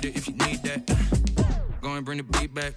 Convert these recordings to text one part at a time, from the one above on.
it if you need that. Go and bring the beat back.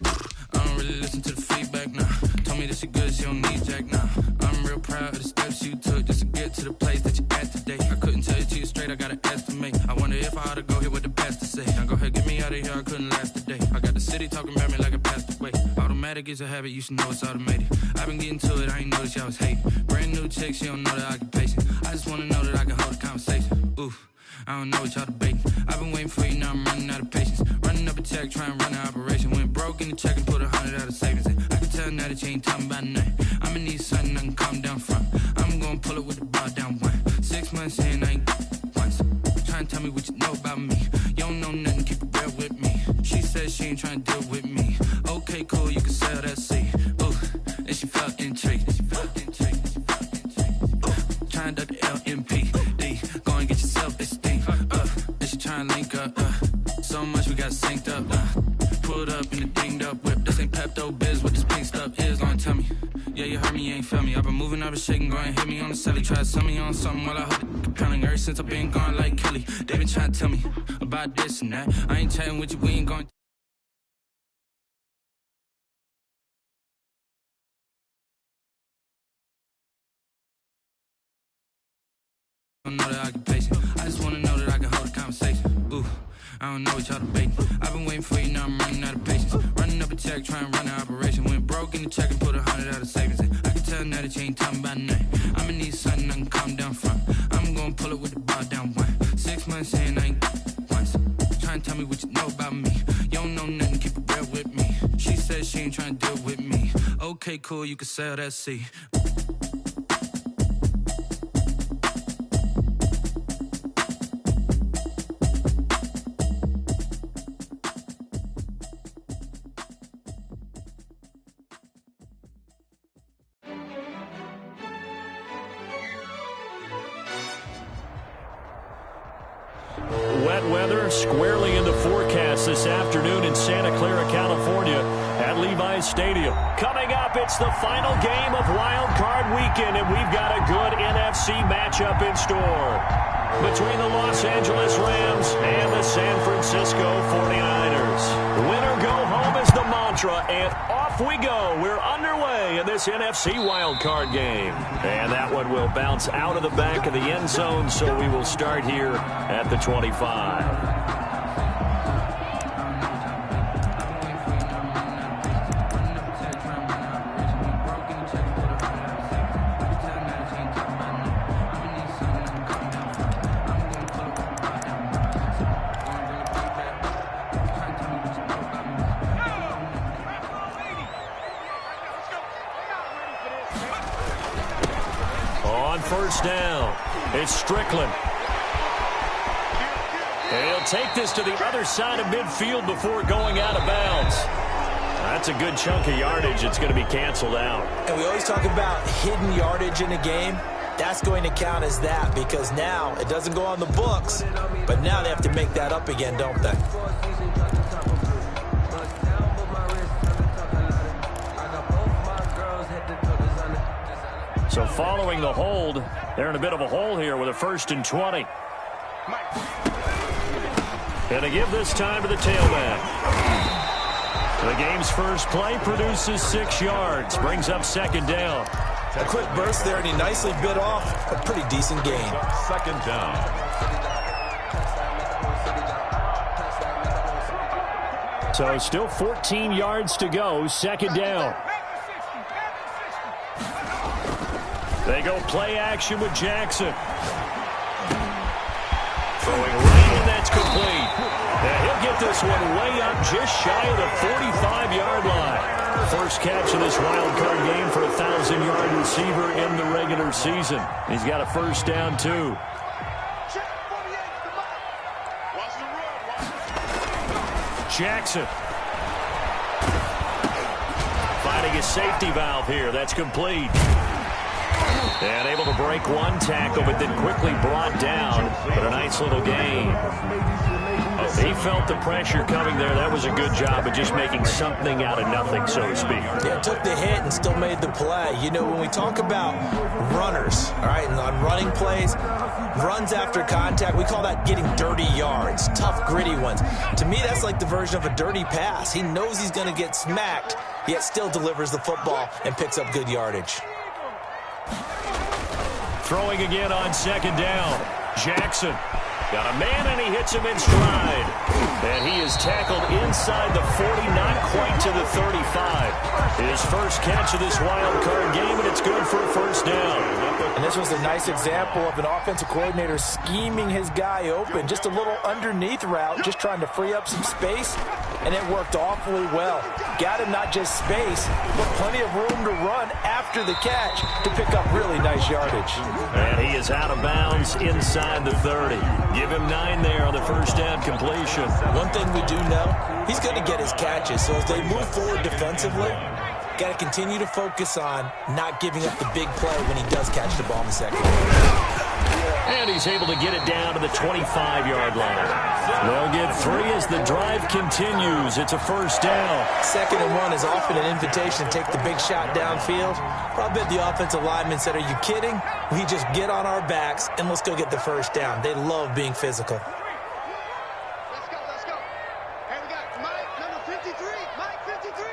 I don't really listen to the feedback, nah. Told me that she good, she don't need jack, nah. I'm real proud of the steps you took just to get to the place that you at today. I couldn't tell you to you straight, I gotta estimate. I wonder if I ought to go here with the best to say. Now go ahead, get me out of here, I couldn't last a day. I got the city talking about me like I passed away. Automatic is a habit, you should know it's automated. I've been getting to it, I ain't noticed y'all was hating. Brand new chick, she don't know the occupation. I just wanna know that I can hold a conversation. Oof. I don't know what y'all debating. I've been waiting for you, now I'm running out of patience. Running up a check, trying to run an operation. Went broke in the check and put 100 out of savings in. I can tell now that you ain't talking about nothing. I'ma need something I can calm down from. I'm gonna pull it with the bar down one. 6 months in, I ain't once. Trying to tell me what you know about me. You don't know nothing, keep it real with me. She said she ain't trying to deal with me. Okay, cool, you can sell that seed. Ooh, and she felt intrigued. Trying to duck the LMP. Go and get yourself this thing. And she trying to link up. So much we got synced up. Pulled up in the dinged up whip. This ain't Pepto Biz, what this pink stuff is. Don't tell me. Yeah, you heard me, you ain't feel me. I've been moving, I've been shaking, go and hit me on the celly. Try to sell me on something while I hold it compelling. Ever since I've been gone like Kelly, they been trying to tell me about this and that. I ain't chatting with you, we ain't going. I don't know the occupation. I just wanna know that I can hold a conversation. Ooh, I don't know what y'all debating. I've been waiting for you, now I'm running out of patience. Running up a check, trying to run an operation. Went broke in the check and put 100 out of savings in. I can tell now that you ain't talking about nothing. I'ma need something I can calm down from. I'm gonna pull it with the bar down one. 6 months in, I ain't once. Trying to tell me what you know about me. You don't know nothing, keep it real with me. She said she ain't trying to deal with me. Okay, cool, you can sell that seed. Wet weather squarely in the forecast this afternoon in Santa Clara, California at Levi's Stadium. Coming up, it's the final game of Wild Card Weekend, and we've got a good NFC matchup in store between the Los Angeles Rams and the San Francisco 49ers. Winner go home is the mantra, and off we go. We're underway in this NFC wildcard game. And that one will bounce out of the back of the end zone, so we will start here at the 25. First down. It's Strickland. And he'll take this to the other side of midfield before going out of bounds. That's a good chunk of yardage. It's going to be canceled out. And we always talk about hidden yardage in a game. That's going to count as that because now it doesn't go on the books, but now they have to make that up again, don't they? So following the hold, they're in a bit of a hole here with a 1st and 20. And they give this time to the tailback. The game's first play produces 6 yards, brings up 2nd down. A quick burst there, and he nicely bit off a pretty decent gain. 2nd down. So still 14 yards to go, 2nd down. They go play action with Jackson. Throwing right, and that's complete. And he'll get this one way up just shy of the 45-yard line. First catch of this wild card game for a 1,000-yard receiver in the regular season. He's got a 1st down, too. Jackson. Finding a safety valve here. That's complete. And able to break one tackle, but then quickly brought down. But a nice little gain. A He felt the pressure coming there. That was a good job of just making something out of nothing, so to speak. Yeah, took the hit and still made the play. You know, when we talk about runners, all right, and on running plays, runs after contact, we call that getting dirty yards, tough, gritty ones. To me, that's like the version of a dirty pass. He knows he's going to get smacked, yet still delivers the football and picks up good yardage. Throwing again on second down. Jackson got a man, and he hits him in stride. And he is tackled inside the 40, not quite to the 35. His first catch of this wild card game, and it's good for a first down. And this was a nice example of an offensive coordinator scheming his guy open. Just a little underneath route, just trying to free up some space, and it worked awfully well. Got him not just space, but plenty of room to run after the catch to pick up really nice yardage. And he is out of bounds inside the 30. Give him 9 there on the first down completion. One thing we do know, he's going to get his catches. So as they move forward defensively, got to continue to focus on not giving up the big play when he does catch the ball in the second. And he's able to get it down to the 25-yard line. They'll get 3 as the drive continues. It's a first down. 2nd and 1 is often an invitation to take the big shot downfield. Well, I bet the offensive lineman said, are you kidding? We just get on our backs and let's go get the first down. They love being physical. Let's go. Hey, we got Mike, number 53. Mike, 53.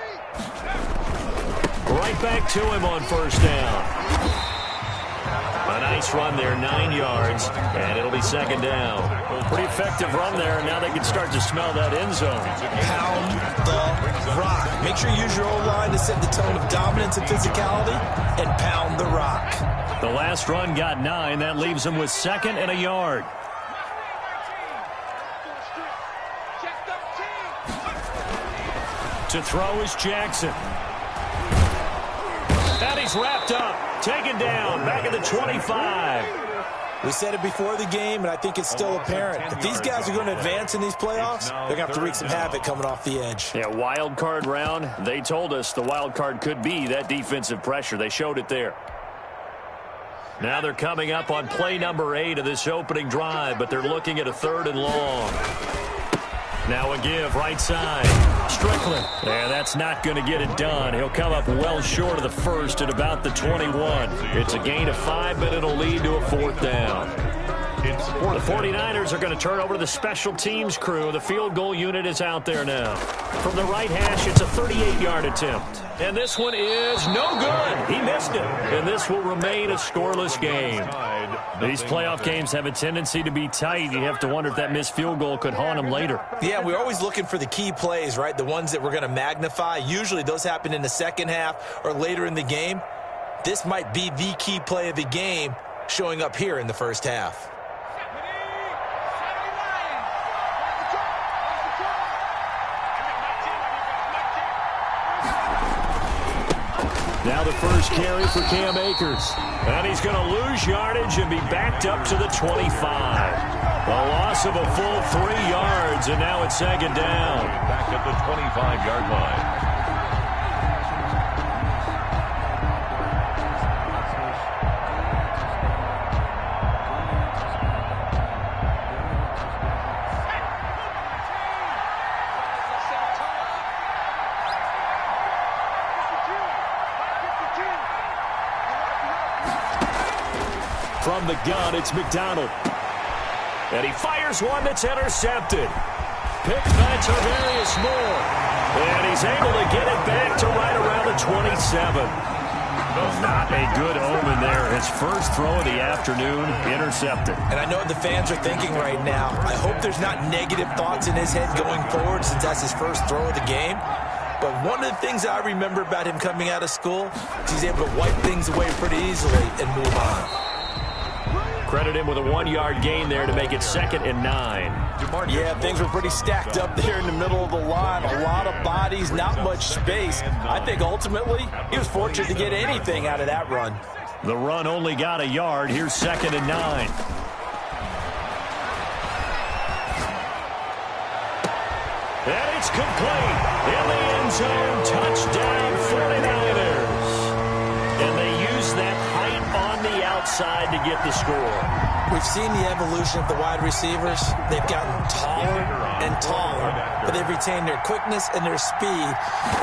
Right back to him on first down. A nice run there, 9 yards, and it'll be second down. Pretty effective run there, and now they can start to smell that end zone. Pound the rock. Make sure you use your O-line to set the tone of dominance and physicality, and pound the rock. The last run got 9. That leaves them with 2nd and a yard. To throw is Jackson. And he's wrapped up. Taken down, back at the 25. We said it before the game, and I think it's still apparent. If these guys are going to advance in these playoffs, they're going to have to wreak some havoc coming off the edge. Yeah, wild card round. They told us the wild card could be that defensive pressure. They showed it there. Now they're coming up on play number 8 of this opening drive, but they're looking at a 3rd and long. Now a give, right side. Strickland. And that's not going to get it done. He'll come up well short of the first at about the 21. It's a gain of 5, but it'll lead to a 4th down. The 49ers are going to turn over to the special teams crew. The field goal unit is out there now. From the right hash, it's a 38-yard attempt. And this one is no good. He missed it. And this will remain a scoreless game. These playoff games have a tendency to be tight. You have to wonder if that missed field goal could haunt them later. Yeah, we're always looking for the key plays, right? The ones that we're going to magnify. Usually those happen in the second half or later in the game. This might be the key play of the game showing up here in the first half. Now the first carry for Cam Akers. And he's going to lose yardage and be backed up to the 25. A loss of a full 3 yards, and now it's second down. Back at the 25-yard line. From the gun, it's McDonald. And he fires one that's intercepted. Picked by Tarvarius Moore. And he's able to get it back to right around the 27. Not a good omen there. His first throw of the afternoon, intercepted. And I know what the fans are thinking right now. I hope there's not negative thoughts in his head going forward since that's his first throw of the game. But one of the things I remember about him coming out of school is he's able to wipe things away pretty easily and move on. Credit him with a 1-yard gain there to make it 2nd and 9. Yeah, things were pretty stacked up there in the middle of the line. A lot of bodies, not much space. I think ultimately he was fortunate to get anything out of that run. The run only got a yard. Here's 2nd and 9. And it's complete. In the end zone, touchdown 49ers. And they use that height on the outside outside to get the score. We've seen the evolution of the wide receivers. They've gotten taller and taller, but they've retained their quickness and their speed.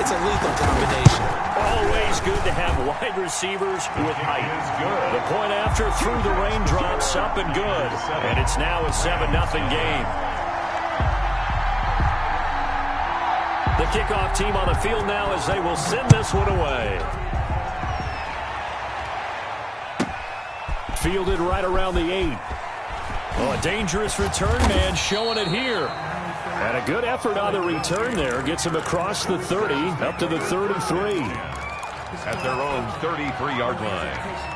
It's a lethal combination. Always good to have wide receivers with height. The point after through the raindrops, up and good. And it's now a 7-0 game. The kickoff team on the field now as they will send this one away. Fielded right around the 8. Oh, a dangerous return man showing it here. And a good effort on the return there. Gets him across the 30, up to the 33. At their own 33-yard line.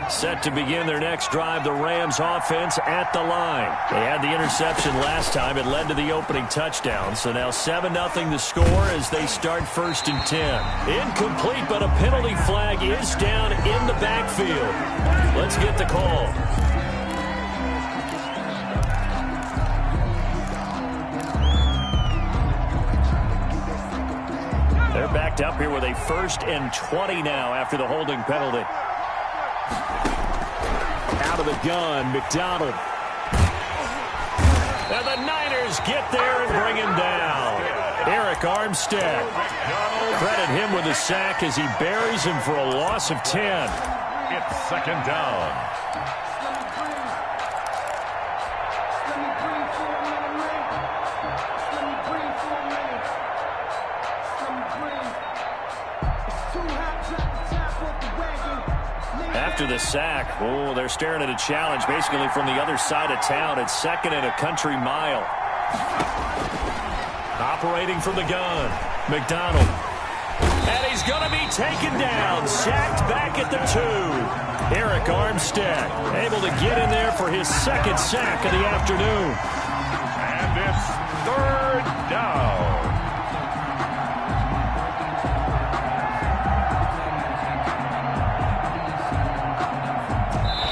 Set to begin their next drive, the Rams offense at the line. They had the interception last time. It led to the opening touchdown. So now 7-0 the score as they start 1st and 10. Incomplete, but a penalty flag is down in the backfield. Let's get the call. They're backed up here with a 1st and 20 now after the holding penalty. Out of the gun, McDonald. And the Niners get there and bring him down. Eric Armstead. Credit him with a sack as he buries him for a loss of 10. It's 2nd down. After the sack, oh, they're staring at a challenge basically from the other side of town. It's 2nd and a country mile. Operating from the gun, McDonald. And he's going to be taken down, sacked back at the 2. Eric Armstead able to get in there for his 2nd sack of the afternoon. And it's 3rd down.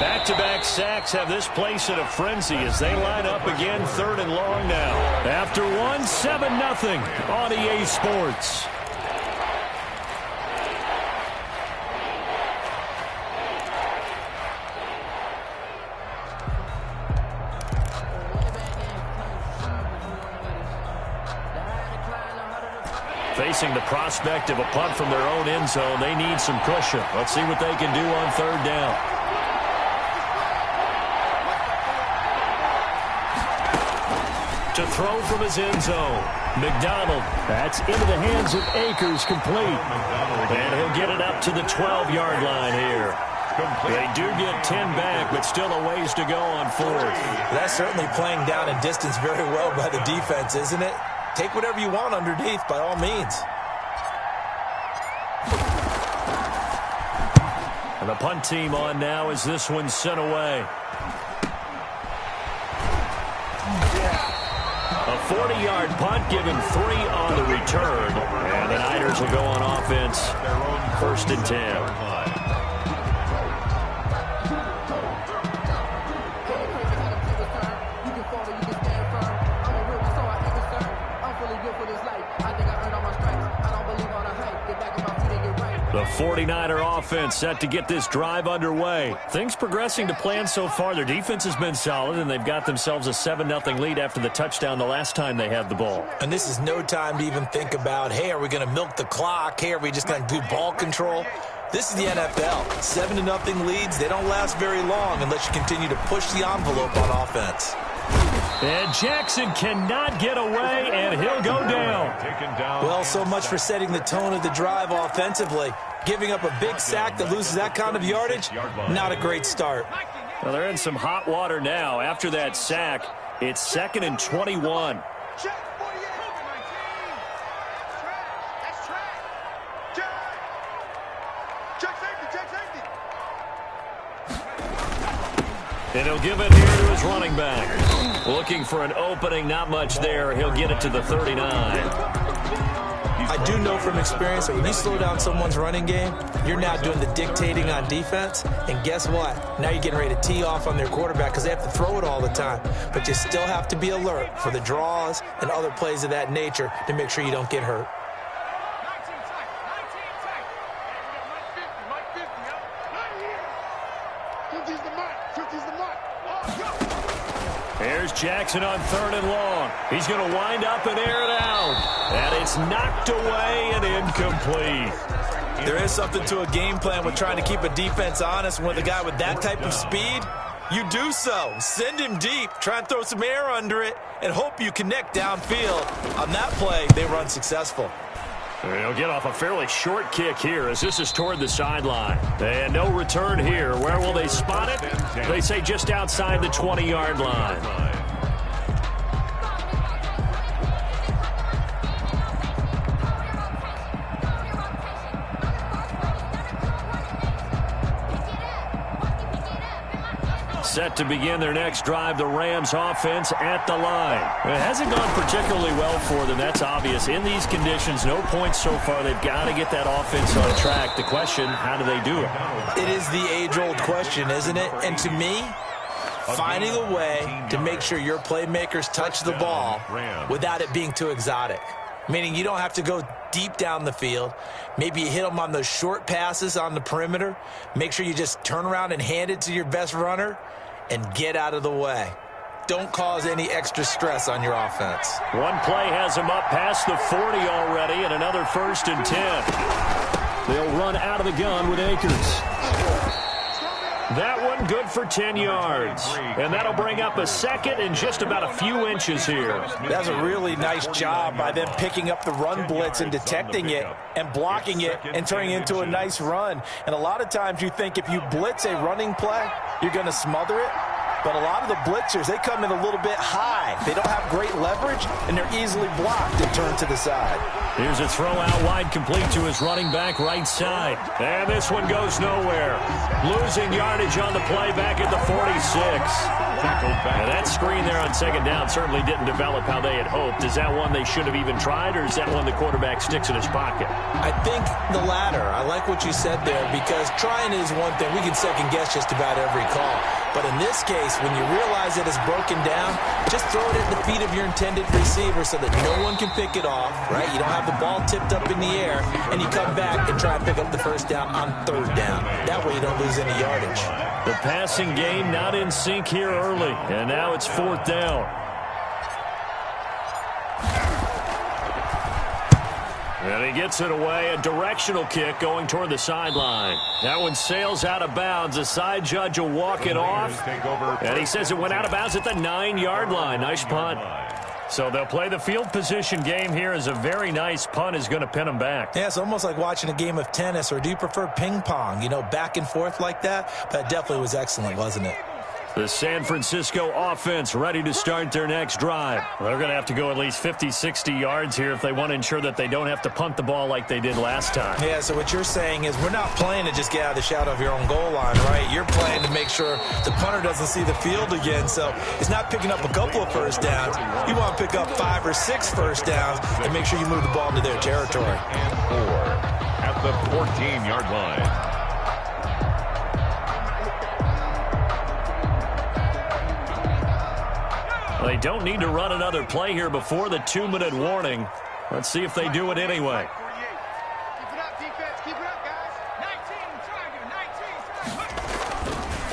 Back-to-back sacks have this place in a frenzy as they line up again 3rd and long now. After one, 7-0 on EA Sports. Facing the prospect of a punt from their own end zone, they need some cushion. Let's see what they can do on 3rd down. To throw from his end zone. McDonald. That's into the hands of Akers, complete. And he'll get it up to the 12-yard line here. They do get 10 back, but still a ways to go on 4th. That's certainly playing down in distance very well by the defense, isn't it? Take whatever you want underneath, by all means. And the punt team on now as this one's sent away. A 40-yard punt, given 3 on the return. And the Niners will go on offense. 1st and 10. The 49er offense set to get this drive underway. Things progressing to plan so far. Their defense has been solid, and they've got themselves a 7-0 lead after the touchdown the last time they had the ball. And this is no time to even think about, hey, are we going to milk the clock? Hey, are we just going to do ball control? This is the NFL. 7-0 leads, they don't last very long unless you continue to push the envelope on offense. And Jackson cannot get away, and he'll go down. Well, so much for setting the tone of the drive offensively. Giving up a big sack that loses that kind of yardage, not a great start. Well, they're in some hot water now. After that sack, it's 2nd and 21. And he'll give it here to his running back. Looking for an opening, not much there. He'll get it to the 39. I do know from experience that when you slow down someone's running game, you're now doing the dictating on defense. And guess what? Now you're getting ready to tee off on their quarterback because they have to throw it all the time. But you still have to be alert for the draws and other plays of that nature to make sure you don't get hurt. 50's the mark. 50's the mark. Oh, go. Here's Jackson on 3rd and long. He's going to wind up and air it out. And it's knocked away and incomplete. There is something to a game plan with trying to keep a defense honest. And with a guy with that type of speed, you do so. Send him deep. Try and throw some air under it and hope you connect downfield. On that play, they were unsuccessful. He'll get off a fairly short kick here as this is toward the sideline. And no return here. Where will they spot it? They say just outside the 20-yard line. Set to begin their next drive, the Rams offense at the line. It hasn't gone particularly well for them, that's obvious. In these conditions, no points so far. They've got to get that offense on track. The question, how do they do it? It is the age-old question, isn't it? And to me, finding a way to make sure your playmakers touch the ball without it being too exotic. Meaning you don't have to go deep down the field. Maybe you hit them on those short passes on the perimeter. Make sure you just turn around and hand it to your best runner and get out of the way. Don't cause any extra stress on your offense. One play has them up past the 40 already, and another 1st and 10. They'll run out of the gun with Akers. That one good for 10 yards. And that'll bring up a 2nd and just about a few inches here. That's a really nice job by them picking up the run blitz and detecting it and blocking it and turning it into a nice run. And a lot of times you think if you blitz a running play, you're going to smother it. But a lot of the blitzers, they come in a little bit high. They don't have great leverage, and they're easily blocked and turned to the side. Here's a throw out wide, complete to his running back right side. And this one goes nowhere. Losing yardage on the play back at the 46. Now that screen there on 2nd down certainly didn't develop how they had hoped. Is that one they should have even tried, or is that one the quarterback sticks in his pocket? I think the latter. I like what you said there, because trying is one thing. We can second-guess just about every call. But in this case, when you realize that it's broken down, just throw it at the feet of your intended receiver so that no one can pick it off, right? You don't have the ball tipped up in the air, and you come back and try and pick up the 1st down on 3rd down. That way you don't lose any yardage. The passing game not in sync here early, and now it's 4th down. And he gets it away, a directional kick going toward the sideline. That one sails out of bounds. The side judge will walk it off. And he says it went out of bounds at the 9-yard line. Nice punt. So they'll play the field position game here as a very nice punt is going to pin them back. Yeah, it's almost like watching a game of tennis, or do you prefer ping pong? You know, back and forth like that? That definitely was excellent, wasn't it? The San Francisco offense ready to start their next drive. They're going to have to go at least 50, 60 yards here if they want to ensure that they don't have to punt the ball like they did last time. Yeah, so what you're saying is we're not playing to just get out of the shadow of your own goal line, right? You're playing to make sure the punter doesn't see the field again. So it's not picking up a couple of 1st downs. You want to pick up 5 or 6 1st downs and make sure you move the ball into their territory. And 4 at the 14-yard line. They don't need to run another play here before the 2-minute warning. Let's see if they do it anyway. Keep it up, defense. Keep it up, guys.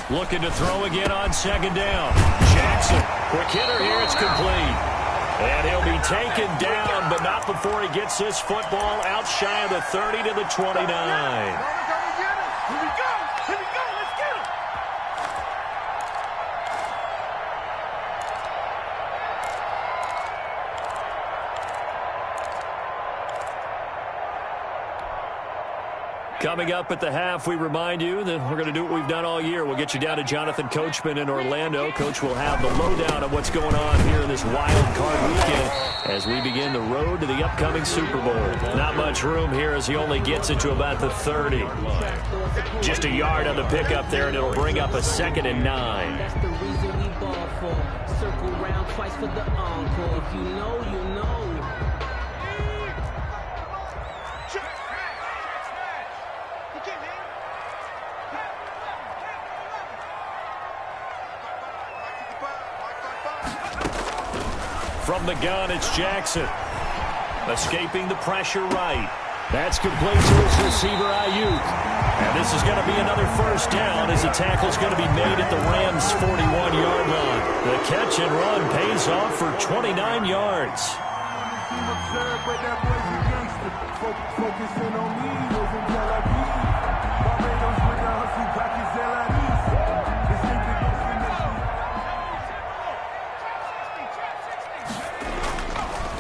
19, 19. Looking to throw again on 2nd down. Jackson, quick hitter here, it's complete. And he'll be taken down, but not before he gets this football out shy of the 30 to the 29. Here we go. Here we go. Let's get him. Coming up at the half, we remind you that we're going to do what we've done all year. We'll get you down to Jonathan Coachman in Orlando. Coach will have the lowdown of what's going on here in this wild card weekend as we begin the road to the upcoming Super Bowl. Not much room here as he only gets it to about the 30. Just a yard on the pickup there, and it'll bring up a 2nd and 9. That's the reason we ball for. Circle round twice for the encore. If you know, you know. From the gun, it's Jackson. Escaping the pressure right. That's complete to his receiver, Ayuk. And this is going to be another first down as the tackle's going to be made at the Rams' 41-yard line. The catch and run pays off for 29 yards.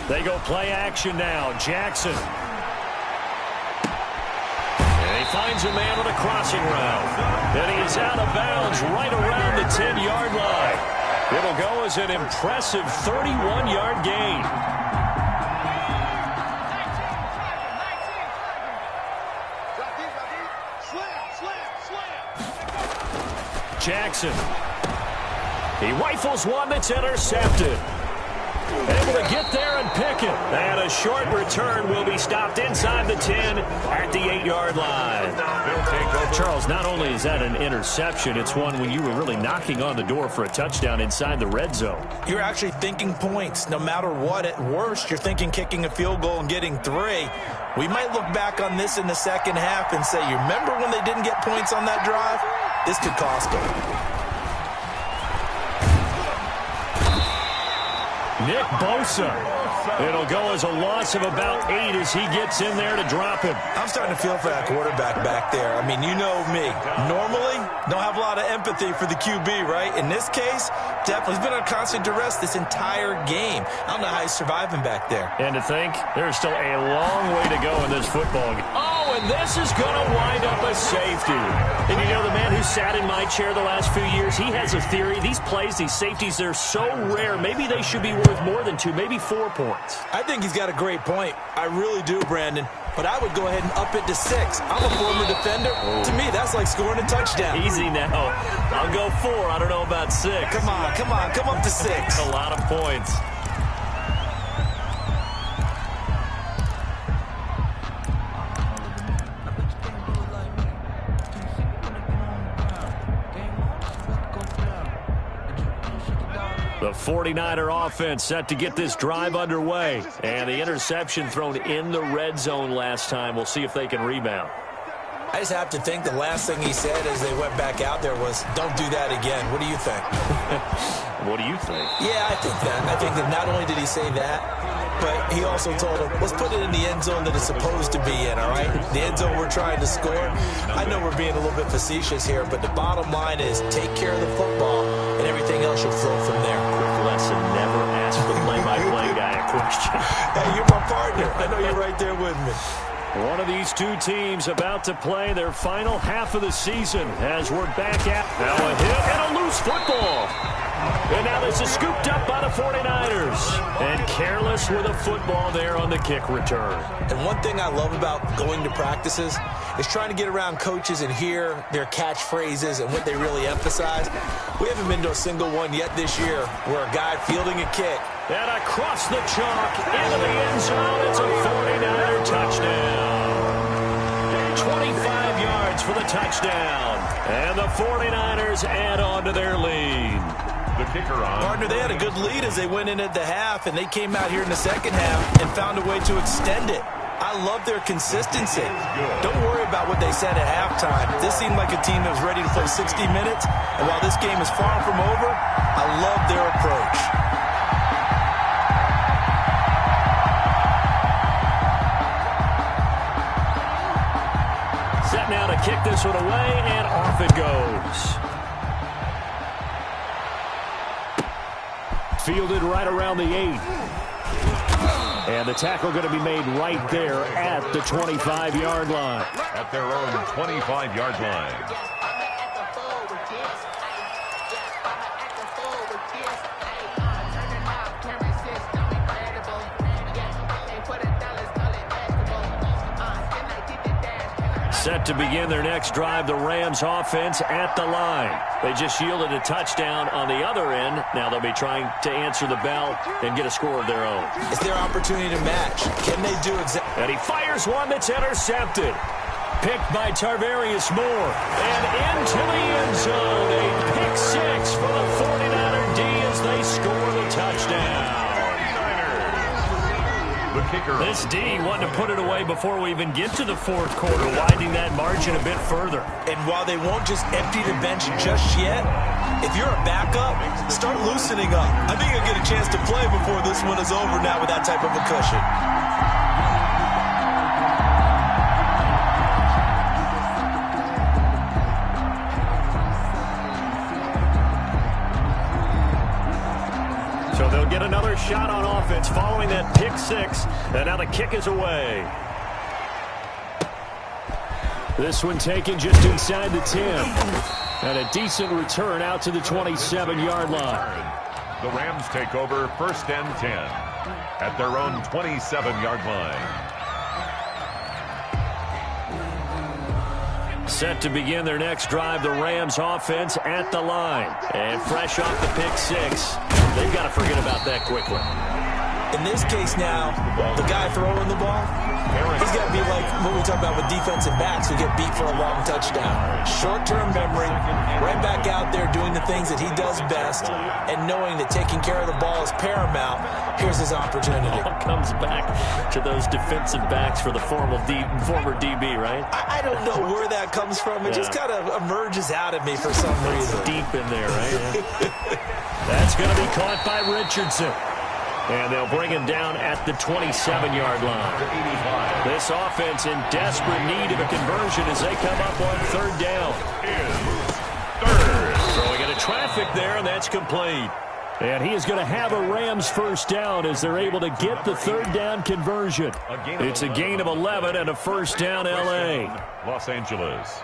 They go play action now. Jackson. And he finds a man on a crossing route. And he is out of bounds right around the 10-yard line. It'll go as an impressive 31-yard gain. Jackson. He rifles one that's intercepted. Able to get there and pick it. And a short return will be stopped inside the 10 at the 8-yard line. Charles, not only is that an interception, it's one when you were really knocking on the door for a touchdown inside the red zone. You're actually thinking points. No matter what, at worst, you're thinking kicking a field goal and getting 3. We might look back on this in the second half and say, you remember when they didn't get points on that drive? This could cost them. Nick Bosa. It'll go as a loss of about 8 as he gets in there to drop him. I'm starting to feel for that quarterback back there. I mean, you know me. Normally, don't have a lot of empathy for the QB, right? In this case, definitely. He's been on constant duress this entire game. I don't know how he's surviving back there. And to think, there's still a long way to go in this football game. Oh, and this is going to wind up a safety. And you know, the man who sat in my chair the last few years, he has a theory. These plays, these safeties, they're so rare. Maybe they should be worth more than 2, maybe 4 points. I think he's got a great point. I really do, Brandon. But I would go ahead and up it to 6. I'm a former defender. To me, that's like scoring a touchdown. Easy now. I'll go 4. I don't know about 6. Come on. Come up to 6. A lot of points. The 49er offense set to get this drive underway. And the interception thrown in the red zone last time. We'll see if they can rebound. I just have to think the last thing he said as they went back out there was, don't do that again. What do you think? What do you think? Yeah, I think that not only did he say that, but he also told him, let's put it in the end zone that it's supposed to be in, all right? The end zone we're trying to score. I know we're being a little bit facetious here, but the bottom line is take care of the football, and everything else should flow from there. Quick lesson, never ask the play-by-play guy a question. Hey, you're my partner. I know you're right there with me. One of these two teams about to play their final half of the season as we're back at now a hit and a loose football. And now this is scooped up by the 49ers. And careless with a football there on the kick return. And one thing I love about going to practices is trying to get around coaches and hear their catchphrases and what they really emphasize. We haven't been to a single one yet this year where a guy fielding a kick. And across the chalk into the end zone. It's a 49er touchdown. 25 yards for the touchdown. And the 49ers add on to their lead. The kicker on. Partner, they had a good lead as they went in at the half, and they came out here in the second half and found a way to extend it. I love their consistency. Don't worry about what they said at halftime. This seemed like a team that was ready to play 60 minutes, and while this game is far from over, I love their approach. Set now to kick this one away, and off it goes. Fielded right around the 8. And the tackle going to be made right there at the 25-yard line. At their own 25-yard line. Set to begin their next drive, the Rams offense at the line. They just yielded a touchdown on the other end. Now they'll be trying to answer the bell and get a score of their own. It's their opportunity to match. Can they do exactly? And he fires one that's intercepted. Picked by Tarvarius Moore. And into the end zone. A pick 6 for the 49er D as they score the touchdown. The kicker. This D wanted to put it away before we even get to the fourth quarter, widening that margin a bit further. And while they won't just empty the bench just yet, if you're a backup, start loosening up. I think you'll get a chance to play before this one is over now with that type of a cushion. So they'll get another shot on offense following that pick six. And now the kick is away. This one taken just inside the 10. And a decent return out to the 27-yard line. The Rams take over 1st and 10 at their own 27-yard line. Set to begin their next drive, the Rams offense at the line. And fresh off the pick six, they've got to forget about that quickly. In this case now, the guy throwing the ball, he's got to be like what we talk about with defensive backs who get beat for a long touchdown. Short-term memory, right back out there doing the things that he does best, and knowing that taking care of the ball is paramount. Here's his opportunity. All comes back to those defensive backs for the former DB, right? I don't know where that comes from. It just kind of emerges out of me for some reason. Deep in there, right? That's going to be caught by Richardson. And they'll bring him down at the 27-yard line. This offense in desperate need of a conversion as they come up on 3rd down. Throwing into traffic there, and that's complete. And he is going to have a Rams 1st down as they're able to get the 3rd down conversion. It's a gain of 11 and a 1st down L.A. Los Angeles.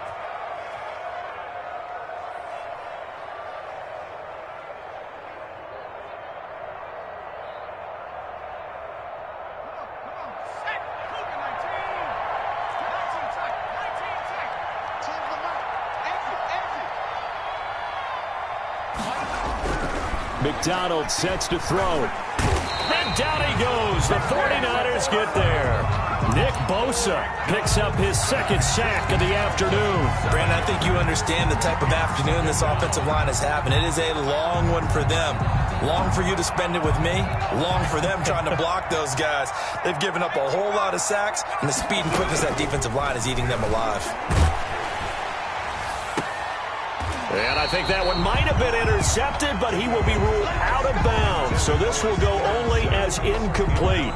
McDonald sets to throw. And down he goes. The 49ers get there. Nick Bosa picks up his 2nd sack of the afternoon. Brandon, I think you understand the type of afternoon this offensive line is having. It is a long one for them. Long for you to spend it with me. Long for them trying to block those guys. They've given up a whole lot of sacks, and the speed and quickness of that defensive line is eating them alive. And I think that one might have been intercepted, but he will be ruled out of bounds. So this will go only as incomplete.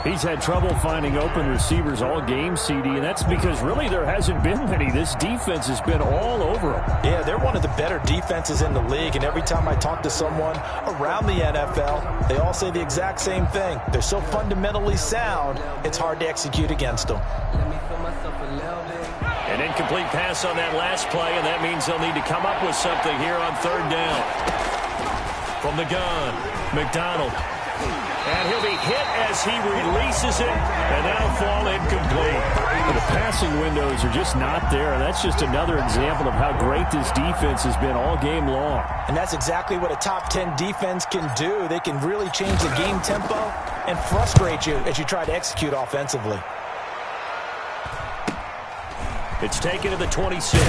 He's had trouble finding open receivers all game, CD, and that's because really there hasn't been many. This defense has been all over him. Yeah, they're one of the better defenses in the league, and every time I talk to someone around the NFL, they all say the exact same thing. They're so fundamentally sound, it's hard to execute against them. An incomplete pass on that last play, and that means they'll need to come up with something here on 3rd down. From the gun, McDonald. And he'll be hit as he releases it, and that'll fall incomplete. The passing windows are just not there, and that's just another example of how great this defense has been all game long. And that's exactly what a top 10 defense can do. They can really change the game tempo and frustrate you as you try to execute offensively. It's taken to the 26.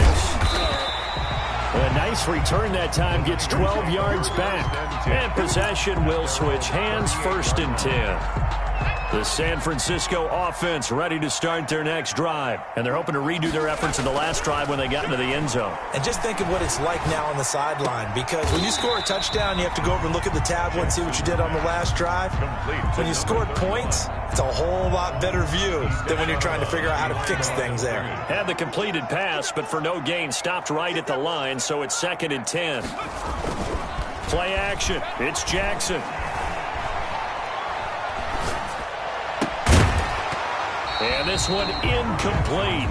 A nice return that time, gets 12 yards back. And possession will switch hands, 1st and 10. The San Francisco offense ready to start their next drive. And they're hoping to redo their efforts in the last drive when they got into the end zone. And just think of what it's like now on the sideline, because when you score a touchdown, you have to go over and look at the tablet and see what you did on the last drive. When you scored points, it's a whole lot better view than when you're trying to figure out how to fix things there. Had the completed pass, but for no gain, stopped right at the line, so it's 2nd and 10. Play action. It's Jackson. And this one incomplete.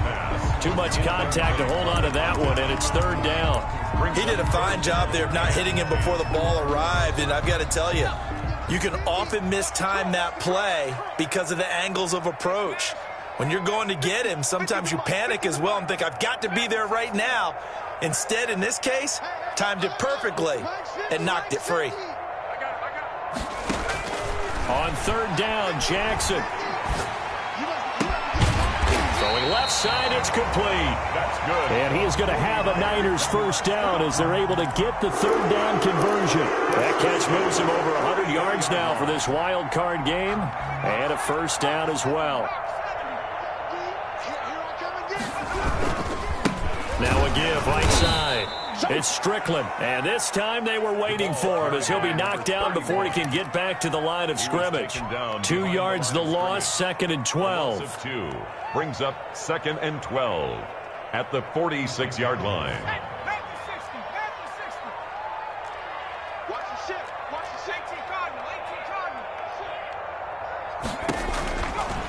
Too much contact to hold on to that one, and it's 3rd down. He did a fine job there of not hitting him before the ball arrived, and I've got to tell you, you can often mistime that play because of the angles of approach. When you're going to get him, sometimes you panic as well and think, I've got to be there right now. Instead, in this case, timed it perfectly and knocked it free. On 3rd down, Jackson. Throwing left side, it's complete. That's good. And he is going to have a Niners first down as they're able to get the third down conversion. That catch moves him over 100 yards now for this wild card game. And a first down as well. Now a give right side. It's Strickland, and this time they were waiting for him as he'll be knocked down before he can get back to the line of scrimmage. 2 yards the loss, 2nd and 12. 2 brings up 2nd and 12 at the 46-yard line. Watch the ship. Watch the ship. 18 Cardinal. 18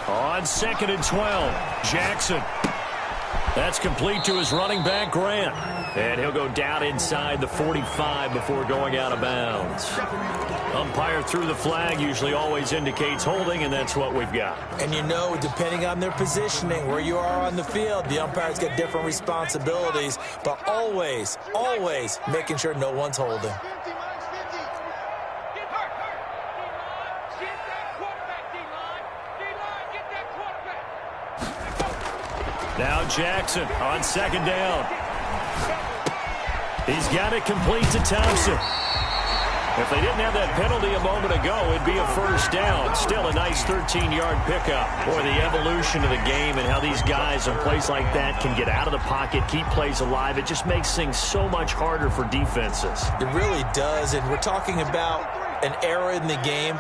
Cardinal. On 2nd and 12, Jackson. That's complete to his running back, Grant. And he'll go down inside the 45 before going out of bounds. Umpire threw the flag, usually always indicates holding, and that's what we've got. And you know, depending on their positioning, where you are on the field, the umpire's got different responsibilities, but always, always making sure no one's holding. 50, minus 50. Get hurt. D-line, get that quarterback, D-line. D-line, get that quarterback. Now Jackson on 2nd down. He's got it complete to Thompson. If they didn't have that penalty a moment ago, it'd be a first down. Still a nice 13-yard pickup. Boy, the evolution of the game and how these guys in plays like that can get out of the pocket, keep plays alive, it just makes things so much harder for defenses. It really does, and we're talking about an era in the game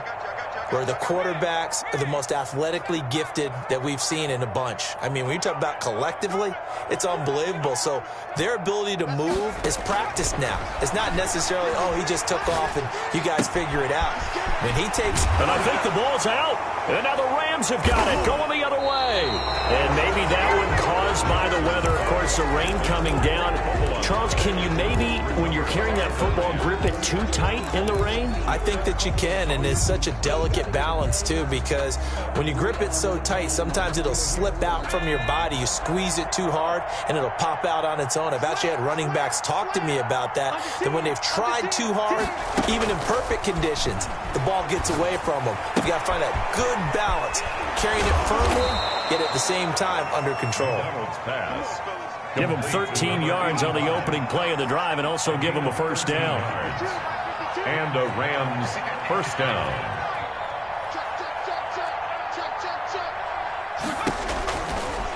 where the quarterbacks are the most athletically gifted that we've seen in a bunch. I mean, when you talk about collectively, it's unbelievable. So their ability to move is practiced now. It's not necessarily, oh, he just took off and you guys figure it out. When he takes... And I think the ball's out. And now the Rams have got it, going the other way. And maybe that one caused by the weather. Of course, the rain coming down. Charles, can you maybe, when you're carrying that football, grip it too tight in the rain? I think that you can, and it's such a delicate balance, too, because when you grip it so tight, sometimes it'll slip out from your body. You squeeze it too hard, and it'll pop out on its own. I've actually had running backs talk to me about that when they've tried too hard, even in perfect conditions, the ball gets away from them. You've got to find that good balance, carrying it firmly, yet at the same time under control. Give them 13 yards on the opening play of the drive and also give them a first down. And a Rams first down.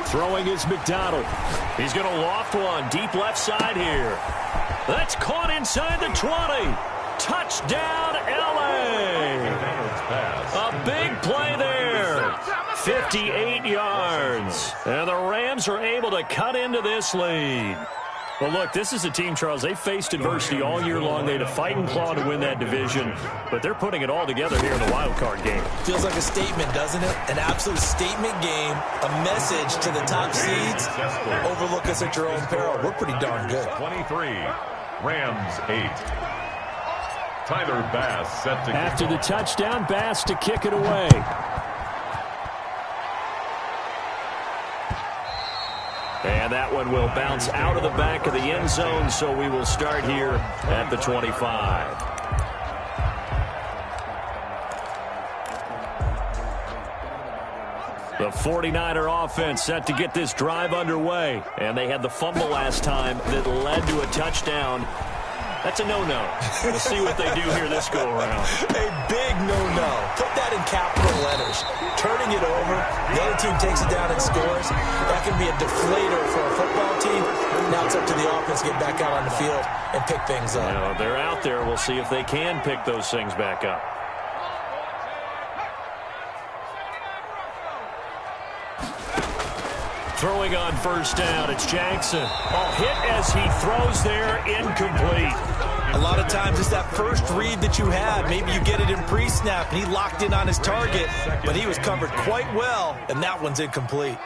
Throwing is McDonald. He's going to loft one deep left side here. That's caught inside the 20. Touchdown, L.A. A big play there. 58 yards. And the Rams are able to cut into this lead. Well, look, this is a team, Charles, they faced adversity all year long. They had to fight and claw to win that division, but they're putting it all together here in the wild card game. Feels like a statement, doesn't it? An absolute statement game, a message to the top seeds. Overlook us at your own peril. We're pretty darn good. 23, Rams 8. Tyler Bass set to... After the touchdown, Bass to kick it away. And that one will bounce out of the back of the end zone, so we will start here at the 25. The 49er offense set to get this drive underway. And they had the fumble last time that led to a touchdown. That's a no-no. We'll see what they do here this go-around. A big no-no. Put that in capital letters. Turning it over, the other team takes it down and scores. That can be a deflator for a football team. Now it's up to the offense to get back out on the field and pick things up. You know, they're out there. We'll see if they can pick those things back up. Throwing on first down, it's Jackson. Oh, hit as he throws there, incomplete. A lot of times it's that first read that you have. Maybe you get it in pre-snap, and he locked in on his target, but he was covered quite well, and that one's incomplete.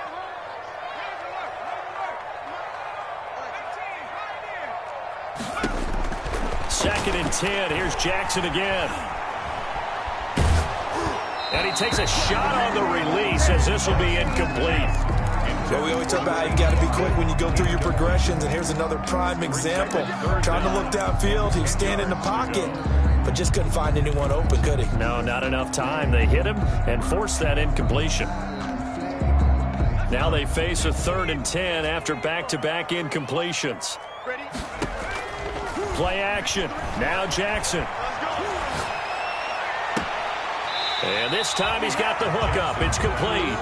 Second and 10, here's Jackson again. And he takes a shot on the release as this will be incomplete. Well, we always talk about how you got to be quick when you go through your progressions, and here's another prime example. Trying to look downfield, he was standing in the pocket, but just couldn't find anyone open, could he? No, not enough time. They hit him and forced that incompletion. Now they face a 3rd and 10 after back-to-back incompletions. Play action. Now Jackson. And this time he's got the hook up. It's complete.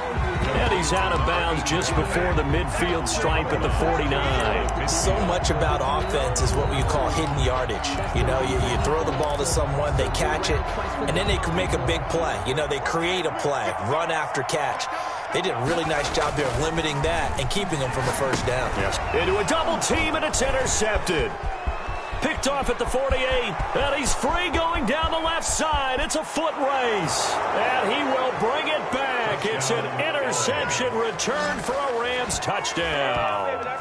And he's out of bounds just before the midfield stripe at the 49. So much about offense is what you call hidden yardage. You know, you throw the ball to someone, they catch it, and then they can make a big play. You know, they create a play, run after catch. They did a really nice job there of limiting that and keeping them from a first down. Yes. Into a double team, and it's intercepted. Picked off at the 48, and he's free going down the left side. It's a foot race, and he will bring it back. It's an interception return for a Rams touchdown.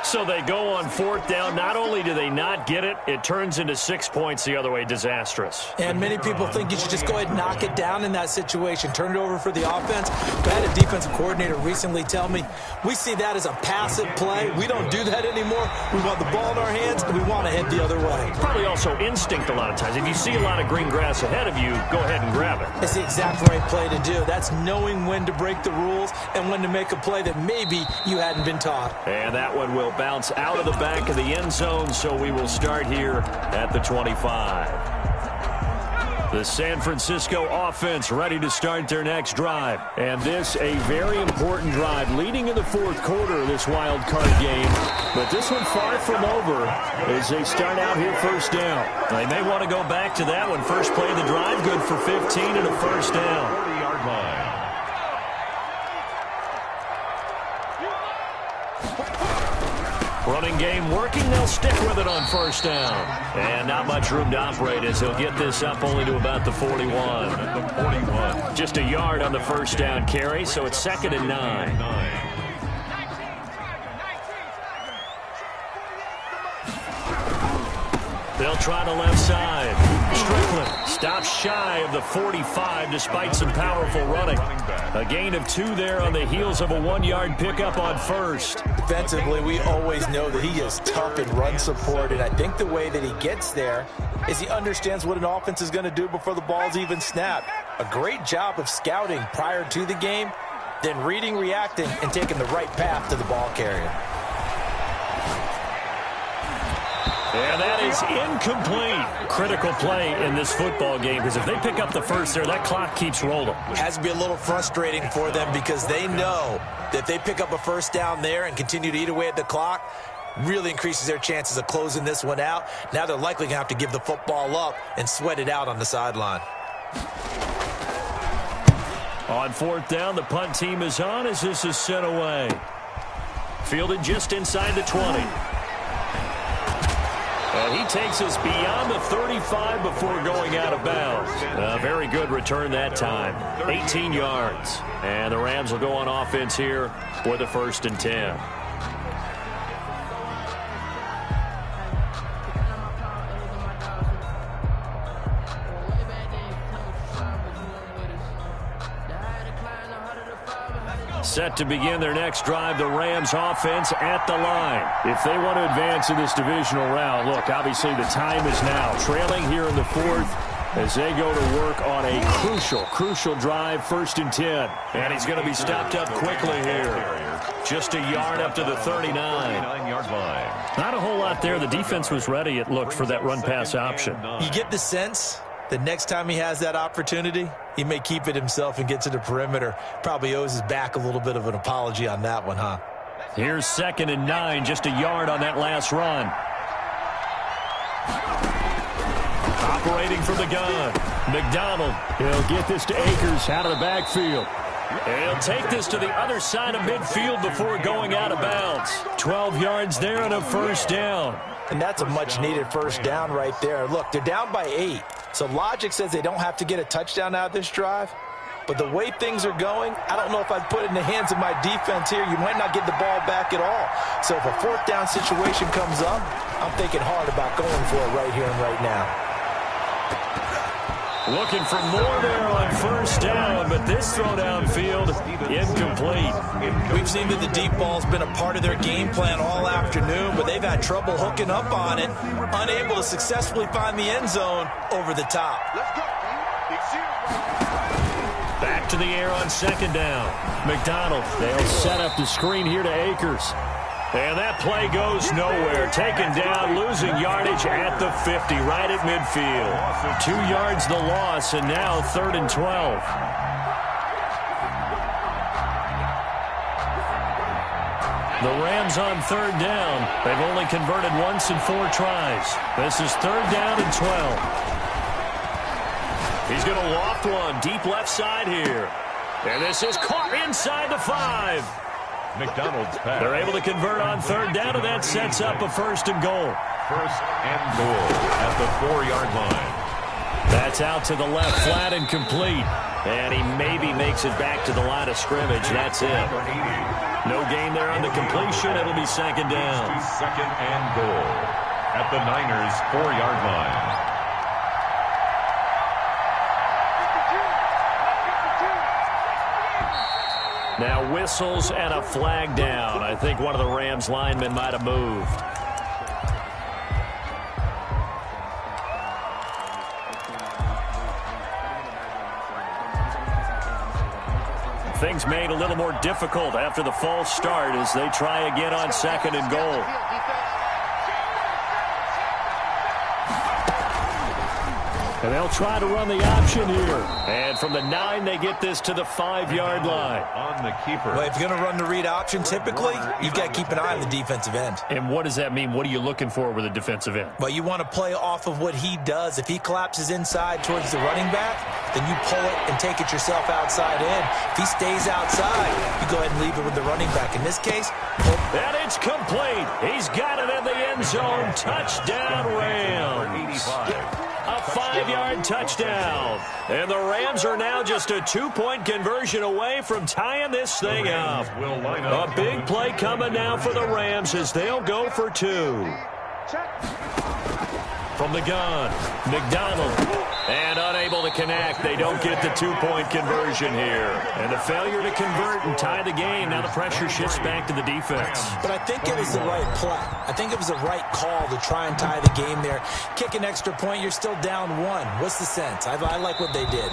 So they go on 4th down. Not only do they not get it, it turns into 6 points the other way. Disastrous. And many people think you should just go ahead and knock it down in that situation. Turn it over for the offense. But I had a defensive coordinator recently tell me, we see that as a passive play. We don't do that anymore. We want the ball in our hands, and we want to head the other way. Probably also instinct a lot of times. If you see a lot of green grass ahead of you, go ahead and grab it. It's the exact right play to do. That's knowing when to break the rules and when to make a play that maybe you hadn't been taught. And that one will bounce out of the back of the end zone, so we will start here at the 25. The San Francisco offense ready to start their next drive. And this a very important drive leading in the 4th quarter of this wild card game. But this one far from over as they start out here 1st down. They may want to go back to that one. First play of the drive, good for 15 and a 1st down. 40-yard line. Running game working. They'll stick with it on 1st down. And not much room to operate as they'll get this up only to about the 41. Just a yard on the 1st down carry, so it's 2nd and 9. They'll try the left side. Strickland stops shy of the 45 despite some powerful running. A gain of 2 there on the heels of a 1-yard pickup on 1st. Defensively, we always know that he is tough in run support, and I think the way that he gets there is he understands what an offense is going to do before the ball's even snapped. A great job of scouting prior to the game, then reading, reacting, and taking the right path to the ball carrier. And that is incomplete. Critical play in this football game because if they pick up the first there, that clock keeps rolling. Has to be a little frustrating for them because they know that if they pick up a 1st down there and continue to eat away at the clock, really increases their chances of closing this one out. Now they're likely going to have to give the football up and sweat it out on the sideline. On 4th down, the punt team is on as this is sent away. Fielded just inside the 20. And he takes us beyond the 35 before going out of bounds. A very good return that time. 18 yards. And the Rams will go on offense here for the 1st and 10. Set to begin their next drive, the Rams offense at the line. If they want to advance in this divisional round, look, obviously the time is now. Trailing here in the 4th as they go to work on a crucial drive, 1st and 10. And he's going to be stopped up quickly here. Just a yard up to the 39-yard line. Not a whole lot there. The defense was ready, it looked, for that run-pass option. You get the sense the next time he has that opportunity, he may keep it himself and get to the perimeter. Probably owes his back a little bit of an apology on that one, huh? Here's 2nd and 9, just a yard on that last run. Operating from the gun. McDonald, he'll get this to Akers out of the backfield. He'll take this to the other side of midfield before going out of bounds. 12 yards there and a 1st down. And that's a much-needed 1st down right there. Look, they're down by 8. So logic says they don't have to get a touchdown out of this drive. But the way things are going, I don't know if I'd put it in the hands of my defense here. You might not get the ball back at all. So if a 4th down situation comes up, I'm thinking hard about going for it right here and right now. Looking for more there on 1st down, but this throw downfield, incomplete. We've seen that the deep ball's been a part of their game plan all afternoon, but they've had trouble hooking up on it, unable to successfully find the end zone over the top. Back to the air on second down. McDonald, they'll set up the screen here to Akers. And that play goes nowhere. Taken down, losing yardage at the 50, right at midfield. 2 yards the loss, and now 3rd and 12. The Rams on 3rd down. They've only converted once in 4 tries. This is 3rd down and 12. He's going to loft one deep left side here. And this is caught inside the 5. McDonald's pass. They're able to convert on 3rd down, and that sets up a 1st and goal. 1st and goal at the 4-yard line. That's out to the left, flat and complete. And he maybe makes it back to the line of scrimmage. That's it. No gain there on the completion. It'll be 2nd down. 2nd and goal at the Niners' 4-yard line. Now whistles and a flag down. I think one of the Rams linemen might have moved. Things made a little more difficult after the false start as they try again on 2nd and goal. And they'll try to run the option here. And from the 9, they get this to the 5-yard line. On the keeper. Well, if you're going to run the read option, typically, you've got to keep an eye on the defensive end. And what does that mean? What are you looking for with a defensive end? Well, you want to play off of what he does. If he collapses inside towards the running back, then you pull it and take it yourself outside in. If he stays outside, you go ahead and leave it with the running back. In this case, and it's complete. He's got it in the end zone. Touchdown, Rams. A 5-yard touchdown. And the Rams are now just a 2-point conversion away from tying this thing up. A big play coming now for the Rams as they'll go for 2. From the gun, McDonald. And unable to connect. They don't get the 2-point conversion here. And the failure to convert and tie the game. Now the pressure shifts back to the defense. But I think it was the right play. I think it was the right call to try and tie the game there. Kick an extra point, you're still down 1. What's the sense? I like what they did.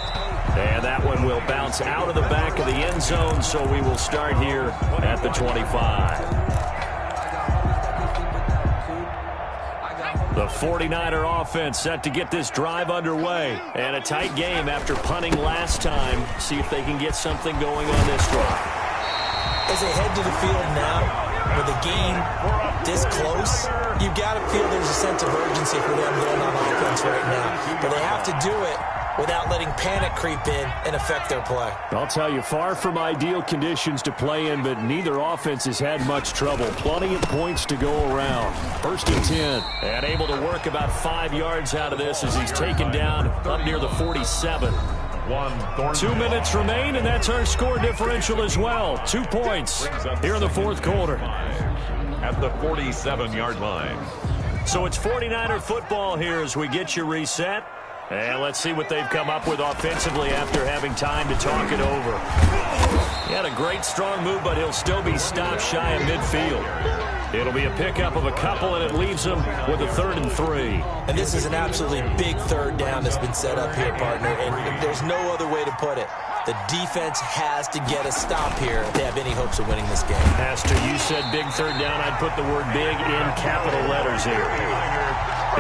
And that one will bounce out of the back of the end zone, so we will start here at the 25. The 49er offense set to get this drive underway. And a tight game after punting last time. See if they can get something going on this drive. As they head to the field now, with the game this close, you've got to feel there's a sense of urgency for them going on offense right now. But they have to do it without letting panic creep in and affect their play. I'll tell you, far from ideal conditions to play in, but neither offense has had much trouble. Plenty of points to go around. 1st and 10. And able to work about 5 yards out of this as he's taken down up near the 47. 2 minutes remain, and that's our score differential as well. 2 points here in the 4th quarter. At the 47-yard line. So it's 49er football here as we get you reset. And let's see what they've come up with offensively after having time to talk it over. He had a great strong move, but he'll still be stopped shy of midfield. It'll be a pickup of a couple, and it leaves them with a 3rd and 3. And this is an absolutely big 3rd down that's been set up here, partner, and there's no other way to put it. The defense has to get a stop here if they have any hopes of winning this game. Pastor, you said big 3rd down. I'd put the word big in capital letters here.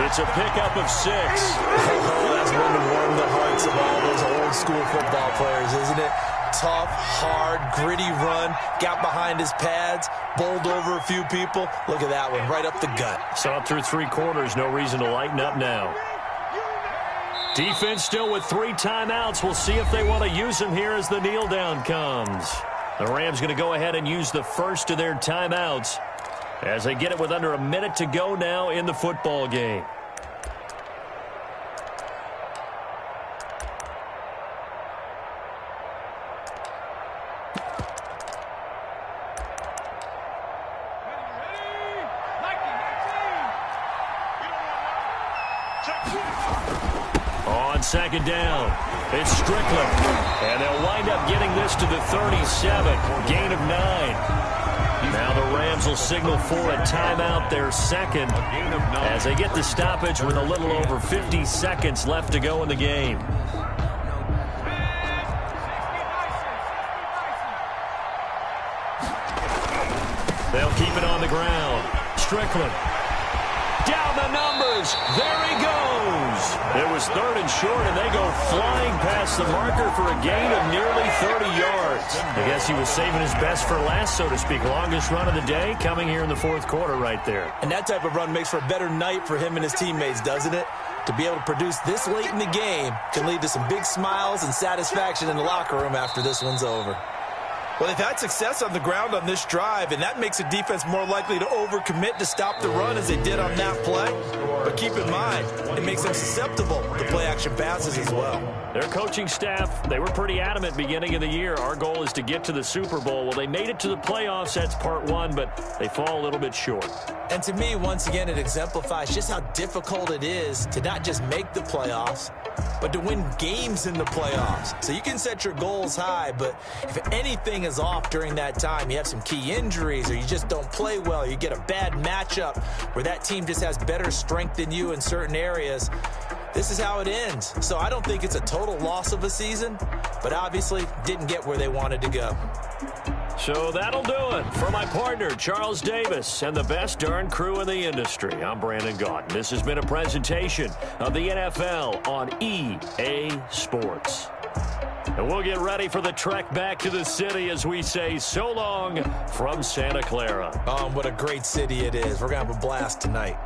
It's a pickup of 6. Oh, that's one to warm the hearts of all those old school football players, isn't it? Tough, hard, gritty run, got behind his pads, bowled over a few people. Look at that one, right up the gut. So up through 3 quarters, no reason to lighten up now. Defense still with 3 timeouts. We'll see if they want to use them here as the kneel down comes. The Rams going to go ahead and use the first of their timeouts as they get it with under a minute to go now in the football game. On 2nd down, it's Strickland. And they'll wind up getting this to the 37. Gain of 9. Now the Rams will signal for a timeout, their 2nd, as they get the stoppage with a little over 50 seconds left to go in the game. Strickland. Down the numbers. There he goes. It was 3rd and short, and they go flying past the marker for a gain of nearly 30 yards. I guess he was saving his best for last, so to speak. Longest run of the day coming here in the 4th quarter right there. And that type of run makes for a better night for him and his teammates, doesn't it? To be able to produce this late in the game can lead to some big smiles and satisfaction in the locker room after this one's over. Well, they've had success on the ground on this drive, and that makes the defense more likely to overcommit to stop the run as they did on that play. But keep in mind, it makes them susceptible to play-action passes as well. Their coaching staff, they were pretty adamant beginning of the year. Our goal is to get to the Super Bowl. Well, they made it to the playoffs. That's part one, but they fall a little bit short. And to me, once again, it exemplifies just how difficult it is to not just make the playoffs, but to win games in the playoffs. So you can set your goals high, but if anything is off during that time, you have some key injuries or you just don't play well, you get a bad matchup where that team just has better strength than you in certain areas, this is how it ends. So I don't think it's a total loss of a season, but obviously didn't get where they wanted to go. So that'll do it. For my partner, Charles Davis, and the best darn crew in the industry, I'm Brandon Gaudin. This has been a presentation of the NFL on EA Sports. And we'll get ready for the trek back to the city as we say so long from Santa Clara. What a great city it is. We're going to have a blast tonight.